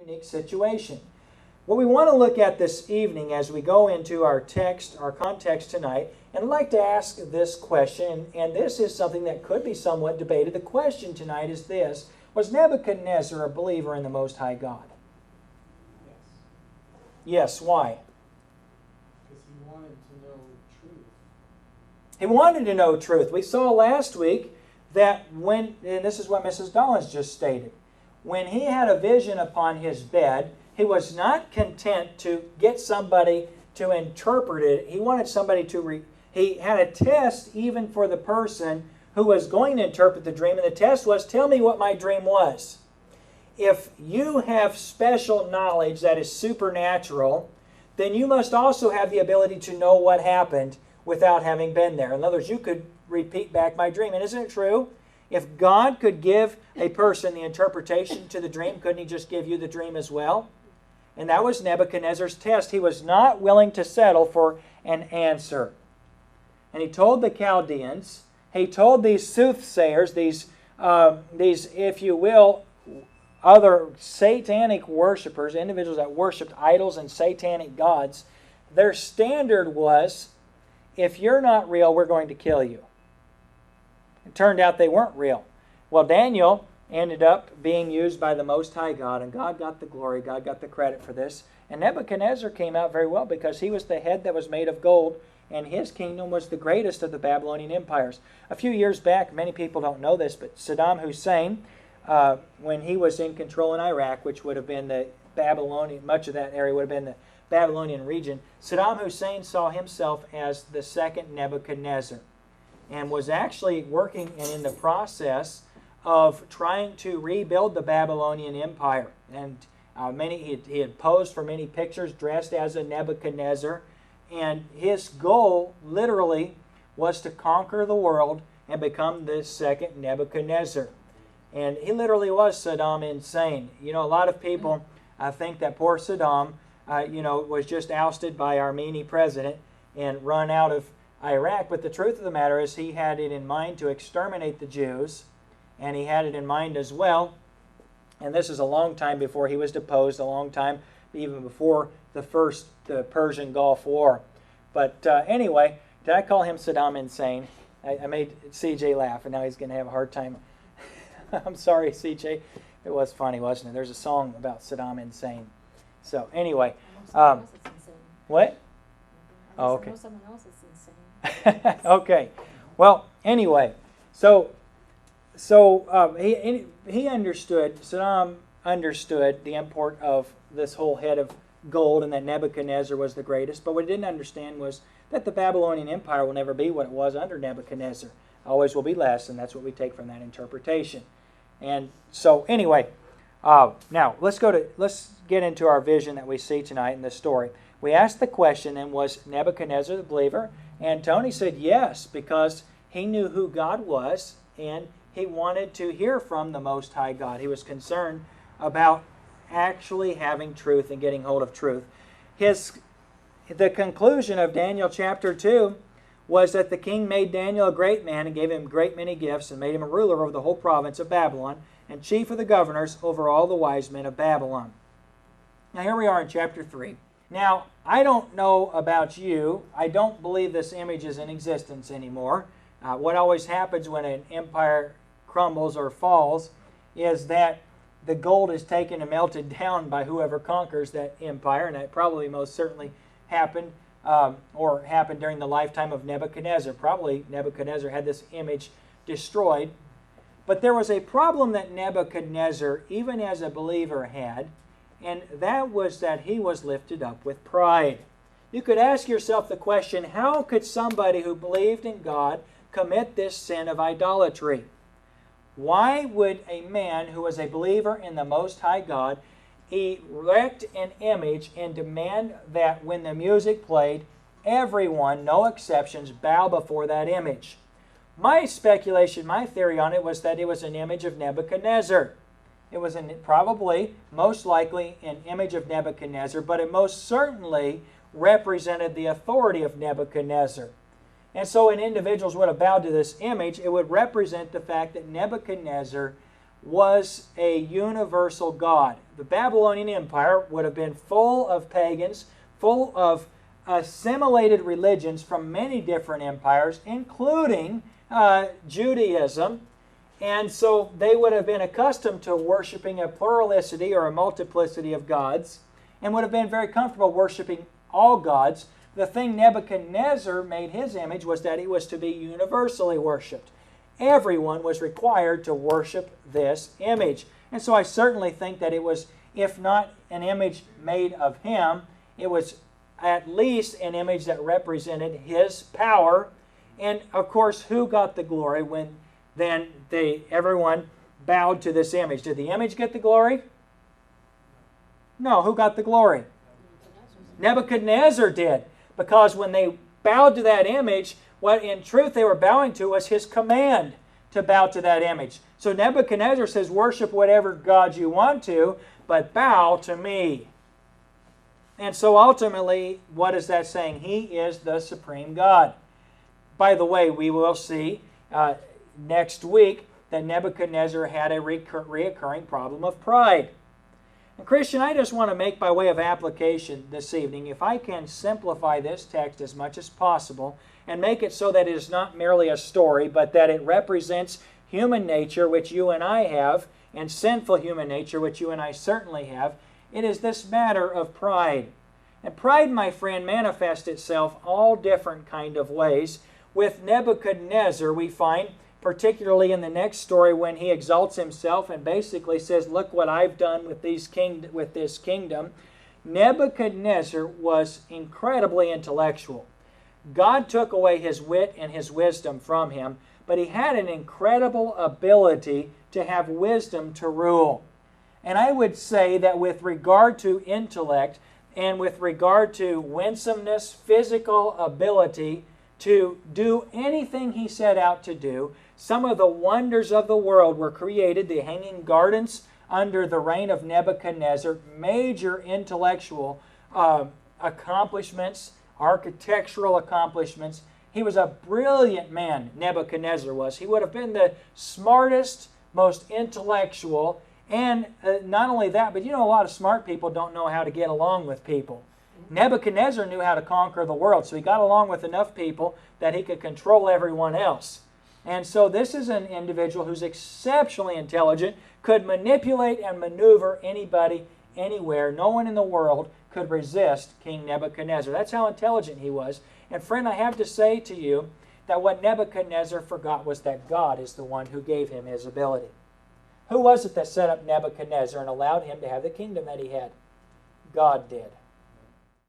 unique situation. What we want to look at this evening as we go into our text, our context tonight, and I'd like to ask this question, and this is something that could be somewhat debated. The question tonight is this: was Nebuchadnezzar a believer in the Most High God? Yes. Yes, why? Because he wanted to know truth. He wanted to know truth. We saw last week that when, and this is what Mrs. Dollins just stated, when he had a vision upon his bed, he was not content to get somebody to interpret it. He wanted somebody to, he had a test even for the person who was going to interpret the dream, and the test was, tell me what my dream was. If you have special knowledge that is supernatural, then you must also have the ability to know what happened without having been there. In other words, you could repeat back my dream. And isn't it true? If God could give a person the interpretation to the dream, couldn't He just give you the dream as well? And that was Nebuchadnezzar's test. He was not willing to settle for an answer. And he told the Chaldeans, he told these soothsayers, these, if you will, other satanic worshipers, individuals that worshipped idols and satanic gods, their standard was, if you're not real, we're going to kill you. It turned out they weren't real. Well, Daniel ended up being used by the Most High God, and God got the glory, God got the credit for this. And Nebuchadnezzar came out very well because he was the head that was made of gold, and his kingdom was the greatest of the Babylonian empires. A few years back, many people don't know this, but Saddam Hussein, when he was in control in Iraq, which would have been the Babylonian, much of that area would have been the Babylonian region, Saddam Hussein saw himself as the second Nebuchadnezzar and was actually working and in the process of trying to rebuild the Babylonian Empire. And he had posed for many pictures dressed as a Nebuchadnezzar, and his goal literally was to conquer the world and become the second Nebuchadnezzar. And he literally was Saddam insane. You know, a lot of people think that poor Saddam was just ousted by our meanie president and run out of Iraq. But the truth of the matter is he had it in mind to exterminate the Jews, and he had it in mind as well. And this is a long time before he was deposed, a long time even before the Persian Gulf War. But anyway, did I call him Saddam insane? I made CJ laugh, and now he's going to have a hard time. I'm sorry, CJ. It was funny, wasn't it? There's a song about Saddam insane. So anyway, what? Oh, okay. Someone else is insane. Okay. Well, anyway, so he understood. Saddam understood the import of this whole head of gold, and that Nebuchadnezzar was the greatest. But what he didn't understand was that the Babylonian Empire will never be what it was under Nebuchadnezzar. Always will be less, and that's what we take from that interpretation. And so, anyway, now let's get into our vision that we see tonight in this story. We asked the question, and was Nebuchadnezzar the believer? And Tony said yes, because he knew who God was, and he wanted to hear from the Most High God. He was concerned about actually having truth and getting hold of truth. The conclusion of Daniel chapter 2 was that the king made Daniel a great man and gave him a great many gifts and made him a ruler over the whole province of Babylon and chief of the governors over all the wise men of Babylon. Now here we are in chapter 3. Now, I don't know about you. I don't believe this image is in existence anymore. What always happens when an empire crumbles or falls is that the gold is taken and melted down by whoever conquers that empire, and that probably most certainly happened or happened during the lifetime of Nebuchadnezzar. Probably Nebuchadnezzar had this image destroyed. But there was a problem that Nebuchadnezzar, even as a believer, had, and that was that he was lifted up with pride. You could ask yourself the question, how could somebody who believed in God commit this sin of idolatry? Why would a man who was a believer in the Most High God erect an image and demand that when the music played, everyone, no exceptions, bow before that image? My speculation, my theory on it was that it was an image of Nebuchadnezzar. It was probably, most likely, an image of Nebuchadnezzar, but it most certainly represented the authority of Nebuchadnezzar. And so when individuals would have bowed to this image, it would represent the fact that Nebuchadnezzar was a universal god. The Babylonian Empire would have been full of pagans, full of assimilated religions from many different empires, including Judaism. And so they would have been accustomed to worshiping a pluralisty or a multiplicity of gods and would have been very comfortable worshiping all gods. The thing Nebuchadnezzar made his image was that he was to be universally worshipped. Everyone was required to worship this image. And so I certainly think that it was, if not an image made of him, it was at least an image that represented his power. And of course, who got the glory when then everyone bowed to this image? Did the image get the glory? No, who got the glory? Nebuchadnezzar did. Because when they bowed to that image, what in truth they were bowing to was his command to bow to that image. So Nebuchadnezzar says, worship whatever gods you want to, but bow to me. And so ultimately, what is that saying? He is the supreme God. By the way, we will see next week that Nebuchadnezzar had a reoccurring problem of pride. And Christian, I just want to make by way of application this evening, if I can simplify this text as much as possible and make it so that it is not merely a story, but that it represents human nature, which you and I have, and sinful human nature, which you and I certainly have, it is this matter of pride. And pride, my friend, manifests itself all different kind of ways. With Nebuchadnezzar, we find, particularly in the next story, when he exalts himself and basically says, look what I've done with this kingdom. Nebuchadnezzar was incredibly intellectual. God took away his wit and his wisdom from him, but he had an incredible ability to have wisdom to rule. And I would say that with regard to intellect and with regard to winsomeness, physical ability to do anything he set out to do, some of the wonders of the world were created. The Hanging Gardens under the reign of Nebuchadnezzar, major intellectual accomplishments, architectural accomplishments. He was a brilliant man, Nebuchadnezzar was. He would have been the smartest, most intellectual, and not only that, but you know, a lot of smart people don't know how to get along with people. Nebuchadnezzar knew how to conquer the world, so he got along with enough people that he could control everyone else. And so this is an individual who's exceptionally intelligent, could manipulate and maneuver anybody, anywhere. No one in the world could resist King Nebuchadnezzar. That's how intelligent he was. And friend, I have to say to you that what Nebuchadnezzar forgot was that God is the one who gave him his ability. Who was it that set up Nebuchadnezzar and allowed him to have the kingdom that he had? God did.